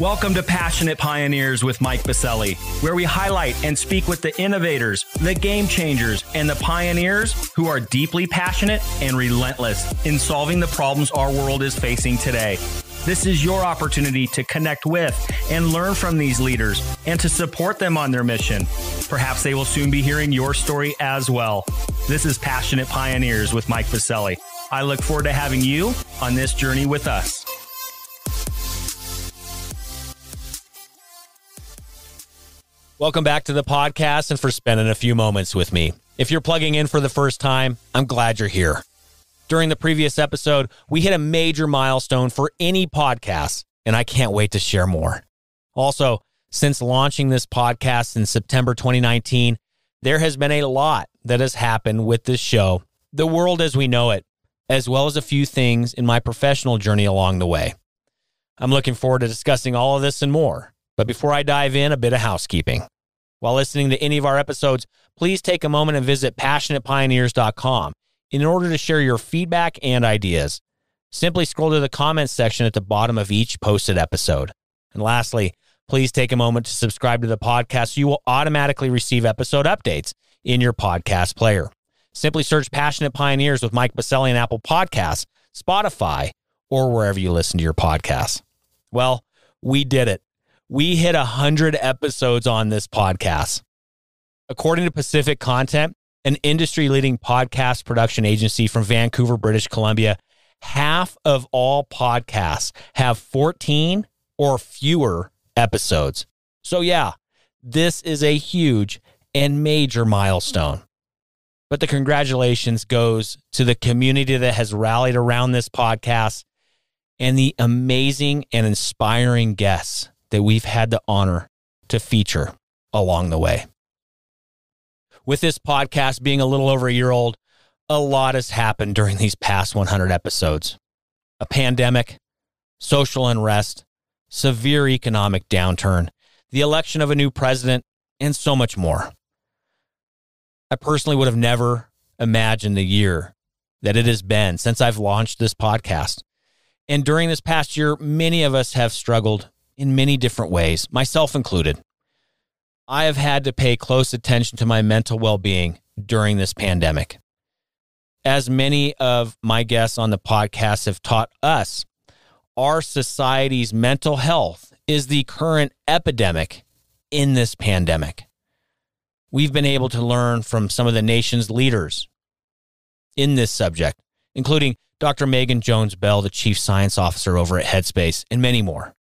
Welcome to Passionate Pioneers with Mike Biselli, where we highlight and speak with the innovators, the game changers, and the pioneers who are deeply passionate and relentless in solving the problems our world is facing today. This is your opportunity to connect with and learn from these leaders and to support them on their mission. Perhaps they will soon be hearing your story as well. This is Passionate Pioneers with Mike Biselli. I look forward to having you on this journey with us. Welcome back to the podcast and for spending a few moments with me. If you're plugging in for the first time, I'm glad you're here. During the previous episode, we hit a major milestone for any podcast, and I can't wait to share more. Also, since launching this podcast in September 2019, there has been a lot that has happened with this show, the world as we know it, as well as a few things in my professional journey along the way. I'm looking forward to discussing all of this and more. But before I dive in, a bit of housekeeping. While listening to any of our episodes, please take a moment and visit passionatepioneers.com in order to share your feedback and ideas. Simply scroll to the comments section at the bottom of each posted episode. And lastly, please take a moment to subscribe to the podcast so you will automatically receive episode updates in your podcast player. Simply search Passionate Pioneers with Mike Biselli in Apple Podcasts, Spotify, or wherever you listen to your podcasts. Well, we did it. We hit 100 episodes on this podcast. According to Pacific Content, an industry-leading podcast production agency from Vancouver, British Columbia, half of all podcasts have 14 or fewer episodes. So yeah, this is a huge and major milestone. But the congratulations goes to the community that has rallied around this podcast and the amazing and inspiring guests that we've had the honor to feature along the way. With this podcast being a little over a year old, a lot has happened during these past 100 episodes. A pandemic, social unrest, severe economic downturn, the election of a new president, and so much more. I personally would have never imagined the year that it has been since I've launched this podcast. And during this past year, many of us have struggled in many different ways, myself included. I have had to pay close attention to my mental well-being during this pandemic. As many of my guests on the podcast have taught us, our society's mental health is the current epidemic in this pandemic. We've been able to learn from some of the nation's leaders in this subject, including Dr. Megan Jones-Bell, the Chief Science Officer over at Headspace, and many more.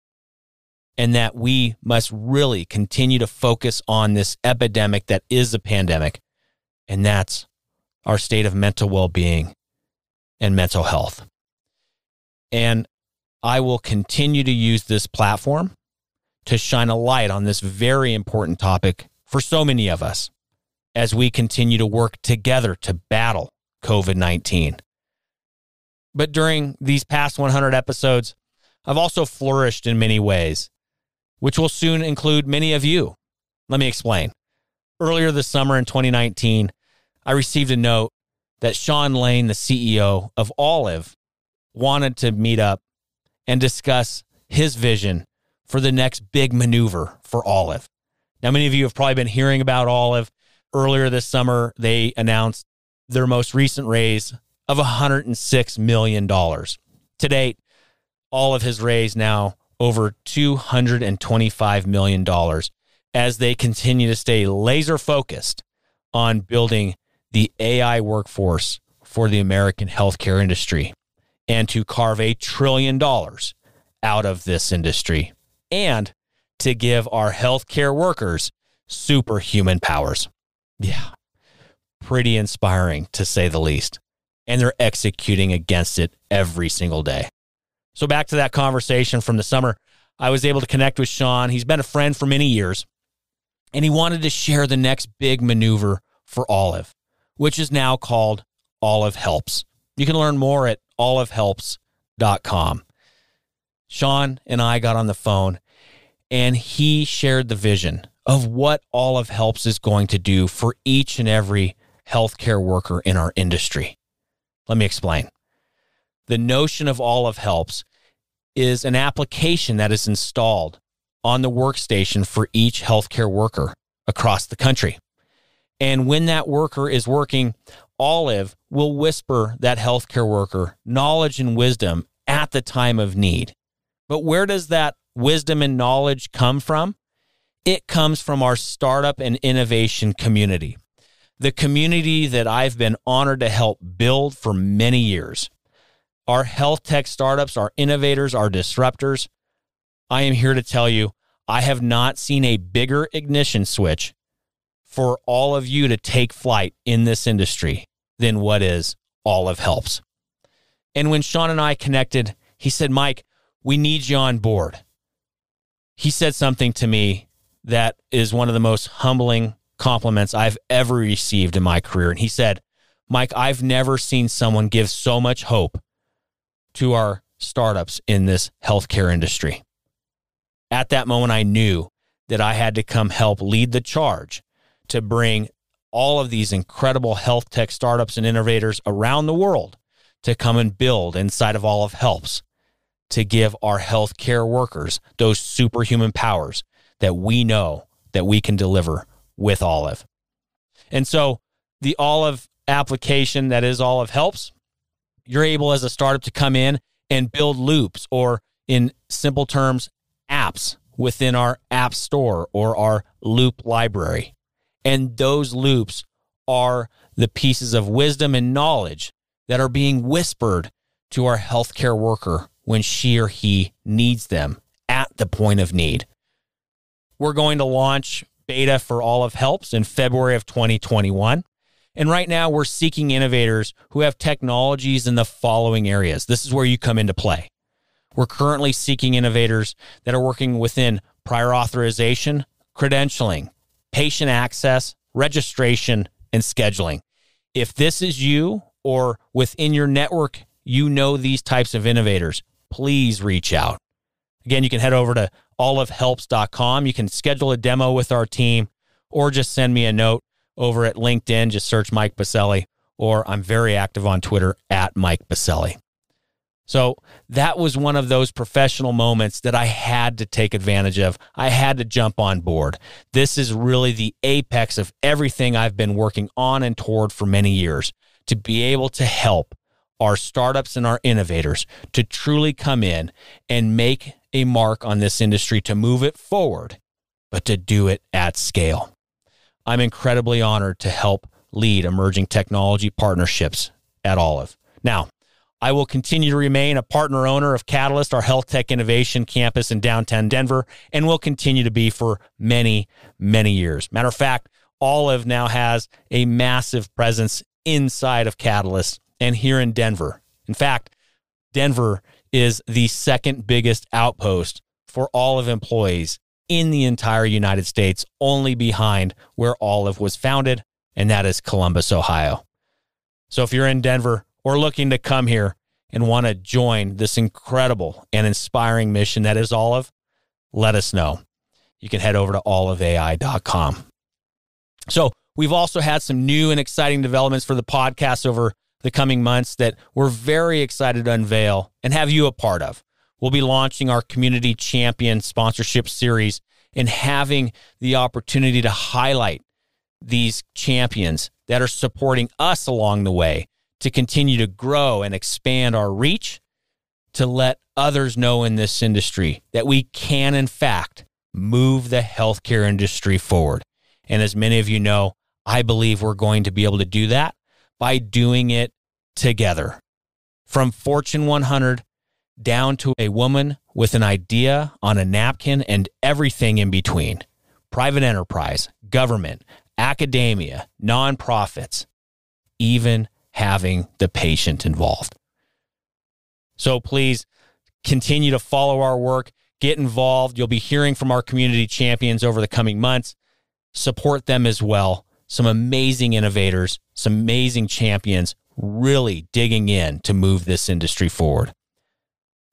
And that we must really continue to focus on this epidemic that is a pandemic, and that's our state of mental well-being and mental health. And I will continue to use this platform to shine a light on this very important topic for so many of us as we continue to work together to battle COVID-19. But during these past 100 episodes, I've also flourished in many ways, which will soon include many of you. Let me explain. Earlier this summer in 2019, I received a note that Sean Lane, the CEO of Olive, wanted to meet up and discuss his vision for the next big maneuver for Olive. Now, many of you have probably been hearing about Olive. Earlier this summer, they announced their most recent raise of $106 million. To date, Olive has raised now over $225 million as they continue to stay laser focused on building the AI workforce for the American healthcare industry and to carve $1 trillion out of this industry and to give our healthcare workers superhuman powers. Yeah, pretty inspiring to say the least. And they're executing against it every single day. So back to that conversation from the summer, I was able to connect with Sean. He's been a friend for many years, and he wanted to share the next big maneuver for Olive, which is now called Olive Helps. You can learn more at olivehelps.com. Sean and I got on the phone, and he shared the vision of what Olive Helps is going to do for each and every healthcare worker in our industry. Let me explain. The notion of Olive Helps is an application that is installed on the workstation for each healthcare worker across the country. And when that worker is working, Olive will whisper that healthcare worker knowledge and wisdom at the time of need. But where does that wisdom and knowledge come from? It comes from our startup and innovation community, the community that I've been honored to help build for many years. Our health tech startups, our innovators, our disruptors. I am here to tell you, I have not seen a bigger ignition switch for all of you to take flight in this industry than what is Olive Helps. And when Sean and I connected, he said, Mike, we need you on board. He said something to me that is one of the most humbling compliments I've ever received in my career. And he said, Mike, I've never seen someone give so much hope to our startups in this healthcare industry. At that moment, I knew that I had to come help lead the charge to bring all of these incredible health tech startups and innovators around the world to come and build inside of Olive Helps, to give our healthcare workers those superhuman powers that we know that we can deliver with Olive. And so the Olive application that is Olive Helps, you're able as a startup to come in and build loops, or in simple terms, apps within our app store or our loop library. And those loops are the pieces of wisdom and knowledge that are being whispered to our healthcare worker when she or he needs them at the point of need. We're going to launch beta for Olive Helps in February of 2021. And right now we're seeking innovators who have technologies in the following areas. This is where you come into play. We're currently seeking innovators that are working within prior authorization, credentialing, patient access, registration, and scheduling. If this is you, or within your network, you know these types of innovators, please reach out. Again, you can head over to olivehelps.com. You can schedule a demo with our team, or just send me a note over at LinkedIn. Just search Mike Biselli, or I'm very active on Twitter at Mike Biselli. So that was one of those professional moments that I had to take advantage of. I had to jump on board. This is really the apex of everything I've been working on and toward for many years, to be able to help our startups and our innovators to truly come in and make a mark on this industry, to move it forward, but to do it at scale. I'm incredibly honored to help lead emerging technology partnerships at Olive. Now, I will continue to remain a partner owner of Catalyst, our health tech innovation campus in downtown Denver, and will continue to be for many, many years. Matter of fact, Olive now has a massive presence inside of Catalyst and here in Denver. In fact, Denver is the second biggest outpost for Olive employees in the entire United States, only behind where Olive was founded, and that is Columbus, Ohio. So if you're in Denver or looking to come here and want to join this incredible and inspiring mission that is Olive, let us know. You can head over to oliveai.com. So we've also had some new and exciting developments for the podcast over the coming months that we're very excited to unveil and have you a part of. We'll be launching our Community Champion sponsorship series and having the opportunity to highlight these champions that are supporting us along the way to continue to grow and expand our reach, to let others know in this industry that we can, in fact, move the healthcare industry forward. And as many of you know, I believe we're going to be able to do that by doing it together. From Fortune 100 down to a woman with an idea on a napkin and everything in between. Private enterprise, government, academia, nonprofits, even having the patient involved. So please continue to follow our work, get involved. You'll be hearing from our community champions over the coming months. Support them as well. Some amazing innovators, some amazing champions really digging in to move this industry forward.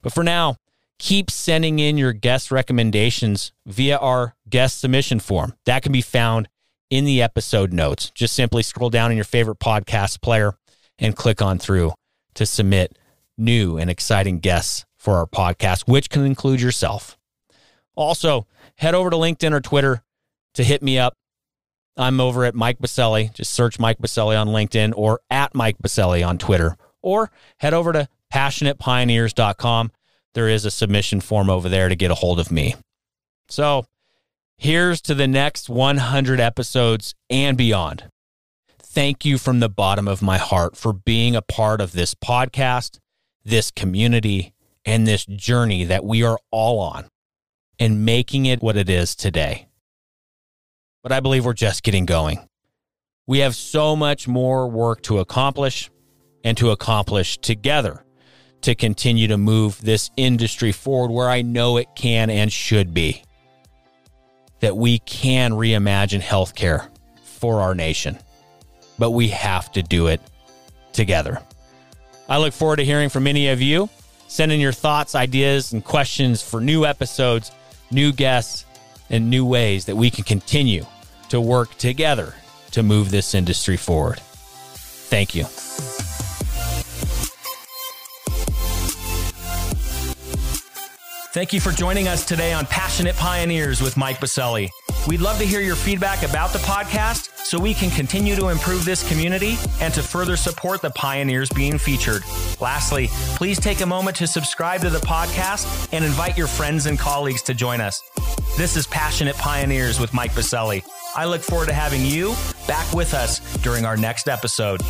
But for now, keep sending in your guest recommendations via our guest submission form. That can be found in the episode notes. Just simply scroll down in your favorite podcast player and click on through to submit new and exciting guests for our podcast, which can include yourself. Also, head over to LinkedIn or Twitter to hit me up. I'm over at Mike Biselli. Just search Mike Biselli on LinkedIn or at Mike Biselli on Twitter. Or head over to passionatepioneers.com. There is a submission form over there to get a hold of me. So here's to the next 100 episodes and beyond. Thank you from the bottom of my heart for being a part of this podcast, this community, and this journey that we are all on and making it what it is today. But I believe we're just getting going. We have so much more work to accomplish and to accomplish together to continue to move this industry forward where I know it can and should be. That we can reimagine healthcare for our nation, but we have to do it together. I look forward to hearing from many of you. Send in your thoughts, ideas, and questions for new episodes, new guests, and new ways that we can continue to work together to move this industry forward. Thank you. Thank you for joining us today on Passionate Pioneers with Mike Biselli. We'd love to hear your feedback about the podcast so we can continue to improve this community and to further support the pioneers being featured. Lastly, please take a moment to subscribe to the podcast and invite your friends and colleagues to join us. This is Passionate Pioneers with Mike Biselli. I look forward to having you back with us during our next episode.